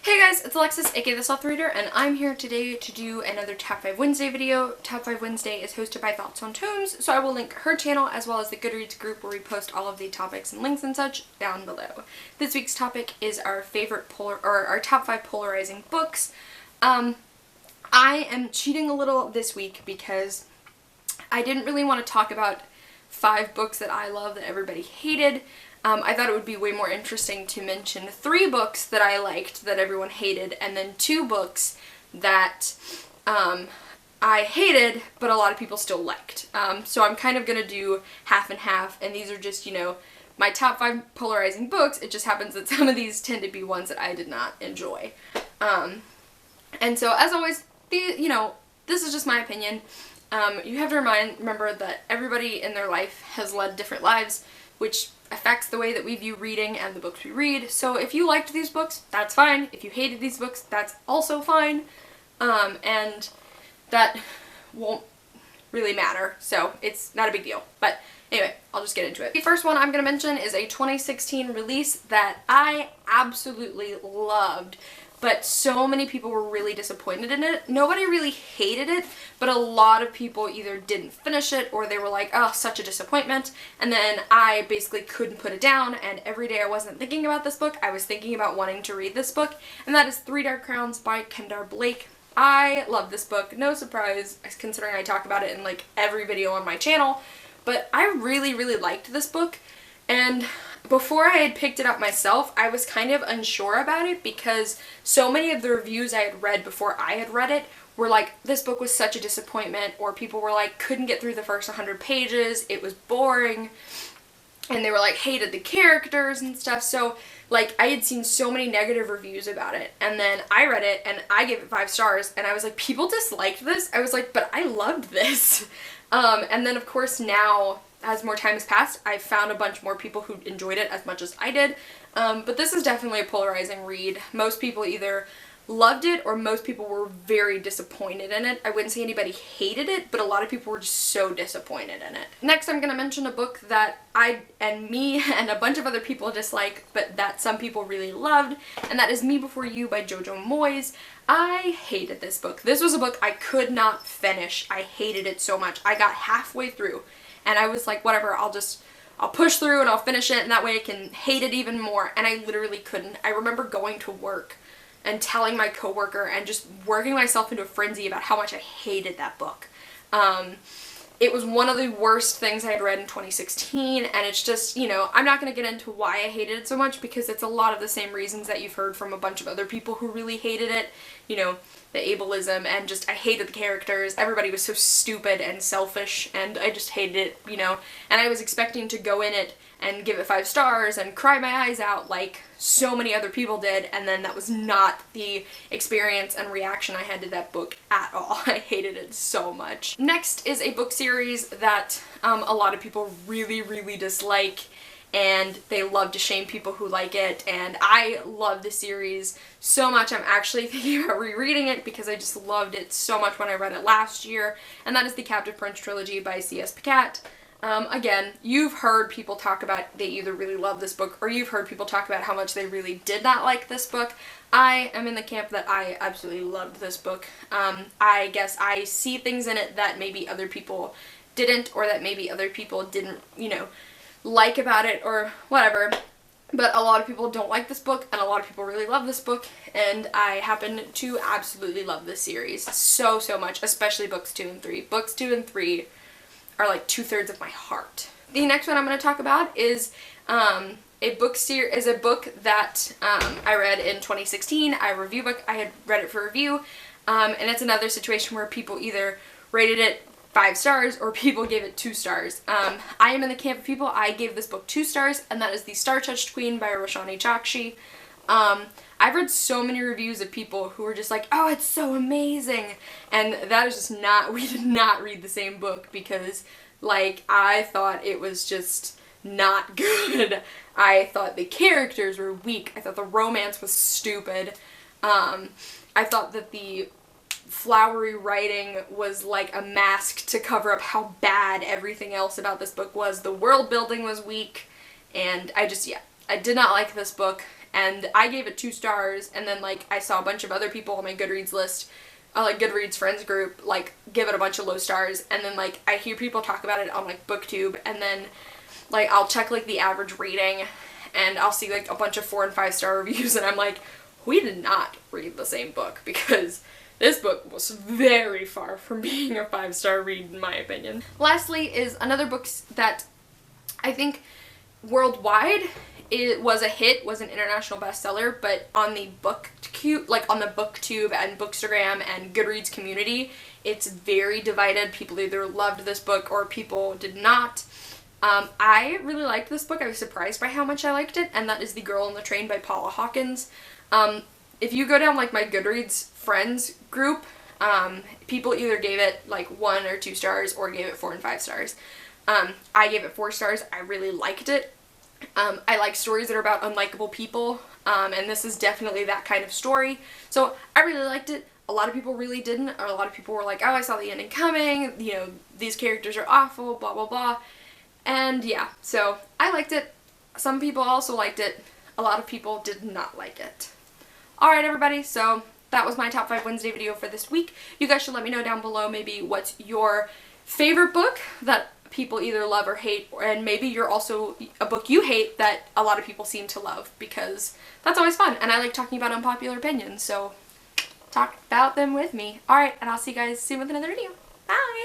Hey guys, it's Alexis, aka The Sloth Reader, and I'm here today to do another Top 5 Wednesday video. Top 5 Wednesday is hosted by Thoughts on Tomes, so I will link her channel as well as the Goodreads group where we post all of the topics and links and such down below. This week's topic is our our top 5 polarizing books. I am cheating a little this week because I didn't really want to talk about 5 books that I love that everybody hated. I thought it would be way more interesting to mention 3 books that I liked that everyone hated, and then 2 books that I hated but a lot of people still liked. So I'm kind of going to do half and half, and these are just, you know, my top 5 polarizing books. It just happens that some of these tend to be ones that I did not enjoy. And so as always, this is just my opinion. You have to remember that everybody in their life has led different lives, which affects the way that we view reading and the books we read. So if you liked these books, that's fine. If you hated these books, that's also fine. And that won't really matter, so it's not a big deal. But anyway, I'll just get into it. The first one I'm going to mention is a 2016 release that I absolutely loved, but so many people were really disappointed in it. Nobody really hated it, but a lot of people either didn't finish it or they were like, oh, such a disappointment. And then I basically couldn't put it down, and every day I wasn't thinking about this book, I was thinking about wanting to read this book, and that is Three Dark Crowns by Kendar Blake. I love this book, no surprise, considering I talk about it in like every video on my channel, but I really, really liked this book. And before I had picked it up myself, I was kind of unsure about it because so many of the reviews I had read before I had read it were like, this book was such a disappointment, or people were like, couldn't get through the first 100 pages, it was boring, and they were like, hated the characters and stuff. So like, I had seen so many negative reviews about it, and then I read it and I gave it 5 stars, and I was like, people disliked this? I was like, but I loved this. And then of course now, as more time has passed, I've found a bunch more people who enjoyed it as much as I did. But this is definitely a polarizing read. Most people either loved it or most people were very disappointed in it. I wouldn't say anybody hated it, but a lot of people were just so disappointed in it. Next, I'm going to mention a book that me and a bunch of other people dislike, but that some people really loved, and that is Me Before You by Jojo Moyes. I hated this book. This was a book I could not finish. I hated it so much. I got halfway through and I was like, whatever, I'll push through and I'll finish it, and that way I can hate it even more. And I literally couldn't. I remember going to work and telling my coworker and just working myself into a frenzy about how much I hated that book. It was one of the worst things I had read in 2016, and it's just, you know, I'm not going to get into why I hated it so much because it's a lot of the same reasons that you've heard from a bunch of other people who really hated it. You know, the ableism, and just I hated the characters. Everybody was so stupid and selfish, and I just hated it, you know. And I was expecting to go in it and give it 5 stars and cry my eyes out like so many other people did, and then that was not the experience and reaction I had to that book at all. I hated it so much. Next is a book series that a lot of people really, really dislike, and they love to shame people who like it, and I love the series so much. I'm actually thinking about rereading it because I just loved it so much when I read it last year, and that is the Captive Prince Trilogy by C.S. Pacat. Again, you've heard people talk about they either really love this book or you've heard people talk about how much they really did not like this book. I am in the camp that I absolutely loved this book. I guess I see things in it that maybe other people didn't, or that maybe other people didn't, you know, like about it or whatever. But a lot of people don't like this book, and a lot of people really love this book, and I happen to absolutely love this series so, so much, especially books 2 and 3. Books 2 and 3 are like 2/3 of my heart. The next one I'm going to talk about is a book that I read in 2016. I had read it for review, and it's another situation where people either rated it 5 stars or people gave it 2 stars. I am in the camp of people, I gave this book 2 stars, and that is The Star-Touched Queen by Roshani Chokshi. I've read so many reviews of people who were just like, oh, it's so amazing, and that is just not, we did not read the same book because, like, I thought it was just not good. I thought the characters were weak. I thought the romance was stupid. I thought that the flowery writing was like a mask to cover up how bad everything else about this book was. The world building was weak, and I did not like this book, and I gave it 2 stars, and then like I saw a bunch of other people on my Goodreads list, like Goodreads friends group, like give it a bunch of low stars, and then like I hear people talk about it on like BookTube, and then like I'll check like the average rating, and I'll see like a bunch of 4 and 5 star reviews, and I'm like, we did not read the same book, because this book was very far from being a 5-star read in my opinion. Lastly is another book that I think worldwide it was a hit, was an international bestseller, but on the BookTube, like on the BookTube and Bookstagram and Goodreads community, it's very divided. People either loved this book or people did not. I really liked this book. I was surprised by how much I liked it, and that is The Girl on the Train by Paula Hawkins. If you go down like my Goodreads friends group, people either gave it like 1 or 2 stars or gave it 4 and 5 stars. I gave it 4 stars. I really liked it. I like stories that are about unlikable people, and this is definitely that kind of story. So I really liked it. A lot of people really didn't, or a lot of people were like, oh, I saw the ending coming, you know, these characters are awful, blah, blah, blah. And yeah, so I liked it. Some people also liked it. A lot of people did not like it. Alright everybody, so that was my Top 5 Wednesday video for this week. You guys should let me know down below maybe what's your favorite book that people either love or hate, and maybe you're also a book you hate that a lot of people seem to love, because that's always fun, and I like talking about unpopular opinions, so talk about them with me. Alright, and I'll see you guys soon with another video. Bye!